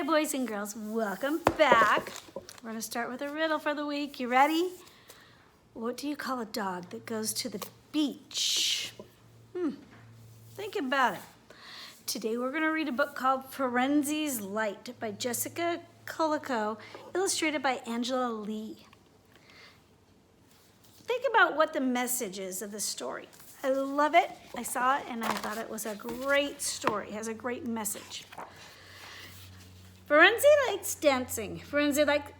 boys and girls, welcome back. We're going to start with a riddle for the week. You ready? What do you call a dog that goes to the beach? Think about it. Today we're going to read a book called Firenze's Light by Jessica Colico, illustrated by Angela Lee. Think about what the message is of the story. I love it. I saw it and I thought it was a great story. It has a great message. Firenze likes dancing. Firenze likes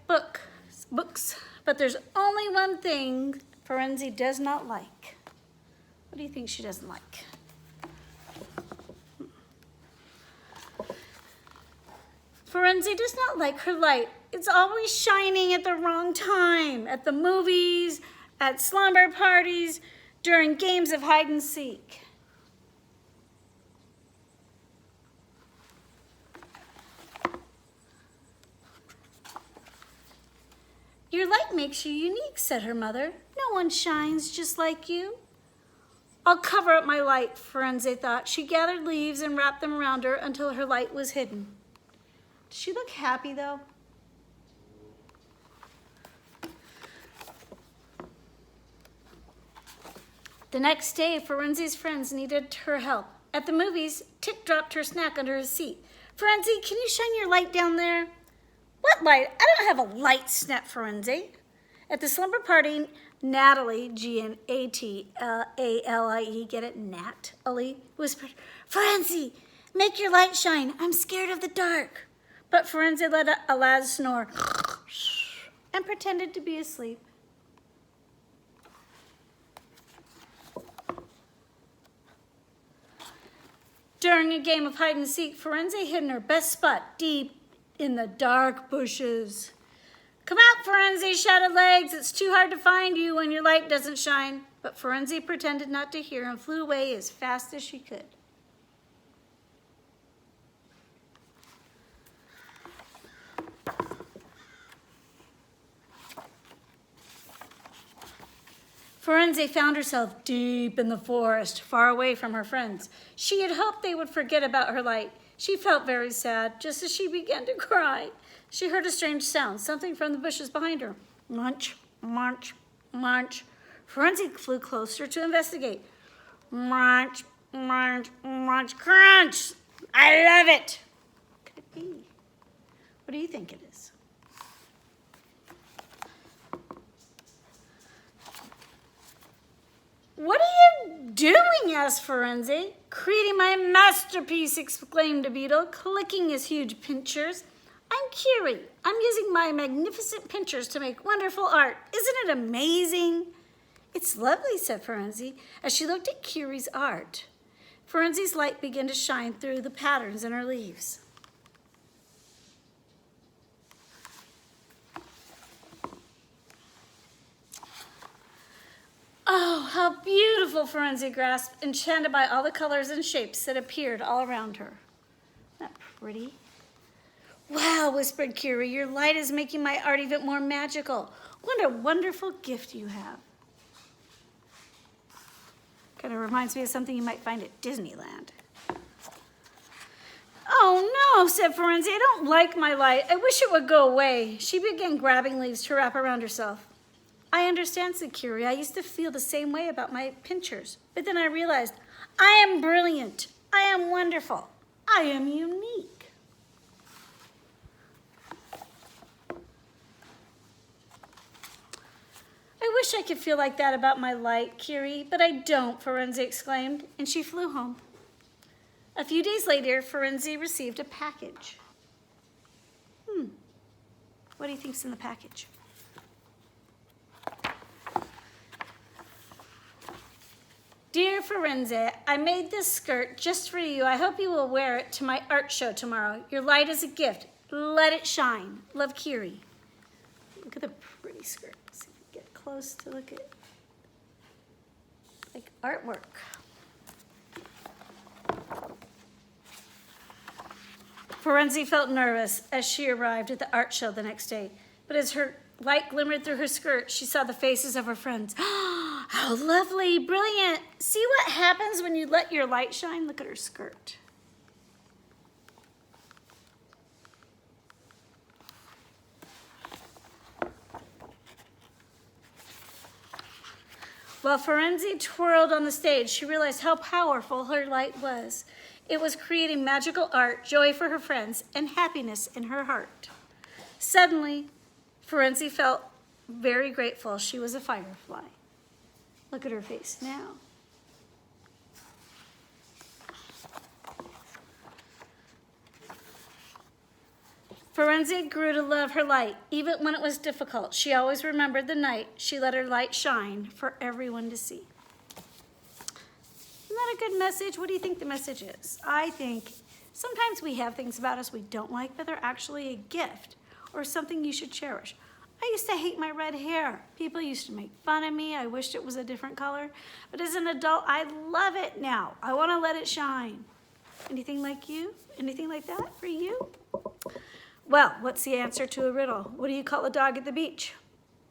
books. But there's only one thing Firenze does not like. What do you think she doesn't like? Firenze does not like her light. It's always shining at the wrong time, at the movies, at slumber parties, during games of hide and seek. Your light makes you unique, said her mother. No one shines just like you. I'll cover up my light, Firenze thought. She gathered leaves and wrapped them around her until her light was hidden. Does she look happy, though? The next day, Firenze's friends needed her help. At the movies, Tick dropped her snack under his seat. Firenze, can you shine your light down there? What light? I don't have a light, snapped Firenze. At the slumber party, Natalie, G-N-A-T-A-L-I-E, get it? Natalie whispered, Firenze, make your light shine. I'm scared of the dark. But Firenze let a loud snore and pretended to be asleep. During a game of hide and seek, Firenze hid in her best spot, deep in the dark bushes. Come out, Firenze, shouted Legs. It's too hard to find you when your light doesn't shine. But Firenze pretended not to hear and flew away as fast as she could. Firenze found herself deep in the forest, far away from her friends. She had hoped they would forget about her light. She felt very sad. Just as she began to cry, she heard a strange sound, something from the bushes behind her. Munch, munch, munch. Firenze flew closer to investigate. Munch, munch, munch, crunch. I love it. What could it be? What do you think it is? What are you doing? asked Firenze. Creating my masterpiece, exclaimed a beetle, clicking his huge pincers. I'm Curie. I'm using my magnificent pincers to make wonderful art. Isn't it amazing? It's lovely, said Firenze, as she looked at Curie's art. Firenze's light began to shine through the patterns in her leaves. Oh, how beautiful, Firenze grasped, enchanted by all the colors and shapes that appeared all around her. Isn't that pretty? Wow, whispered Curie, your light is making my art even more magical. What a wonderful gift you have. Kind of reminds me of something you might find at Disneyland. Oh no, said Firenze, I don't like my light. I wish it would go away. She began grabbing leaves to wrap around herself. I understand, said Curie. I used to feel the same way about my pincers. But then I realized, I am brilliant. I am wonderful. I am unique. I wish I could feel like that about my light, Curie, but I don't, Firenze exclaimed, and she flew home. A few days later, Firenze received a package. What do you think's in the package? Dear Firenze, I made this skirt just for you. I hope you will wear it to my art show tomorrow. Your light is a gift. Let it shine. Love, Curie. Look at the pretty skirt. Let's see if we get close to look at like artwork. Firenze felt nervous as she arrived at the art show the next day. But as her light glimmered through her skirt, she saw the faces of her friends. How lovely, brilliant. See what happens when you let your light shine? Look at her skirt. While Firenze twirled on the stage, she realized how powerful her light was. It was creating magical art, joy for her friends, and happiness in her heart. Suddenly, Firenze felt very grateful. She was a firefly. Look at her face now. Firenze grew to love her light, even when it was difficult. She always remembered the night she let her light shine for everyone to see. Isn't that a good message? What do you think the message is? I think sometimes we have things about us we don't like, but they're actually a gift or something you should cherish. I used to hate my red hair. People used to make fun of me. I wished it was a different color. But as an adult, I love it now. I want to let it shine. Anything like you? Anything like that for you? Well, what's the answer to a riddle? What do you call a dog at the beach?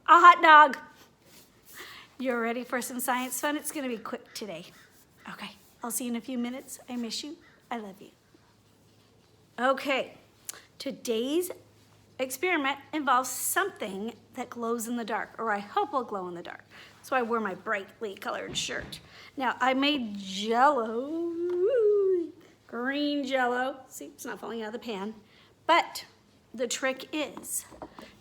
A hot dog. You're ready for some science fun? It's going to be quick today. Okay, I'll see you in a few minutes. I miss you. I love you. Okay, today's experiment involves something that glows in the dark, or I hope will glow in the dark. So I wore my brightly colored shirt. Now, I made jello, green jello. See, it's not falling out of the pan. But the trick is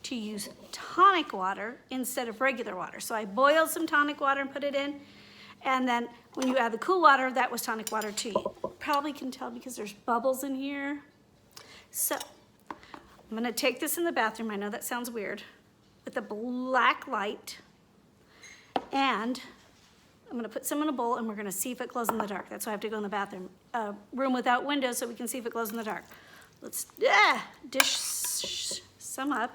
to use tonic water instead of regular water. So I boiled some tonic water and put it in. And then when you add the cool water, that was tonic water too. You probably can tell because there's bubbles in here. So I'm gonna take this in the bathroom. I know that sounds weird. With a black light. And I'm gonna put some in a bowl and we're gonna see if it glows in the dark. That's why I have to go in the bathroom. Room without windows so we can see if it glows in the dark. Let's dish some up.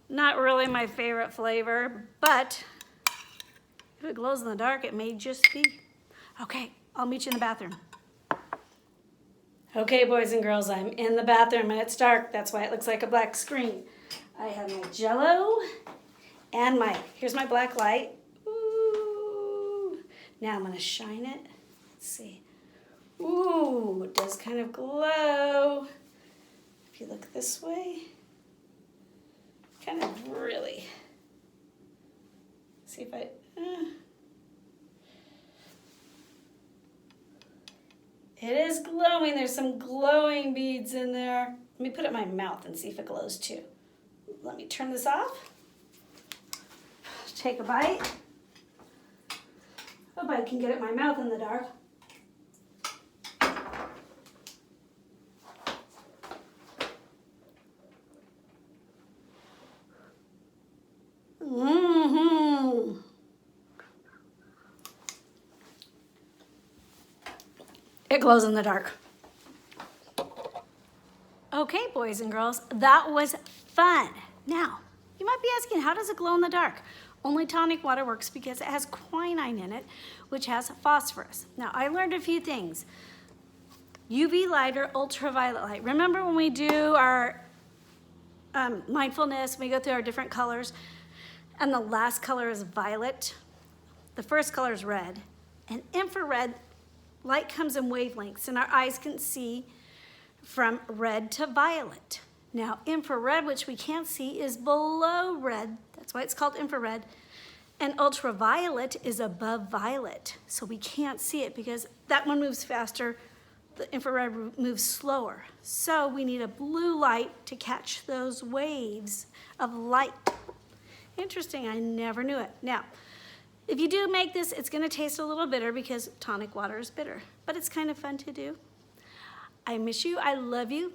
Not really my favorite flavor, but if it glows in the dark, it may just be. Okay, I'll meet you in the bathroom. Okay, boys and girls, I'm in the bathroom and it's dark. That's why it looks like a black screen. I have my jello and here's my black light. Ooh. Now I'm gonna shine it. Let's see. Ooh, it does kind of glow. If you look this way, kind of really. See if I, It is glowing. There's some glowing beads in there. Let me put it in my mouth and see if it glows too. Let me turn this off. Take a bite. Hope I can get it in my mouth in the dark. Mm-hmm. It glows in the dark. Okay, boys and girls, that was fun. Now, you might be asking, how does it glow in the dark? Only tonic water works because it has quinine in it, which has phosphorus. Now, I learned a few things. UV light or ultraviolet light. Remember when we do our mindfulness, we go through our different colors, and the last color is violet. The first color is red. And infrared light comes in wavelengths, and our eyes can see from red to violet. Now, infrared, which we can't see, is below red. That's why it's called infrared. And ultraviolet is above violet. So we can't see it because that one moves faster. The infrared moves slower. So we need a blue light to catch those waves of light. Interesting, I never knew it. Now, if you do make this, it's gonna taste a little bitter because tonic water is bitter, but it's kind of fun to do. I miss you, I love you.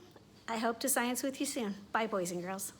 I hope to science with you soon. Bye, boys and girls.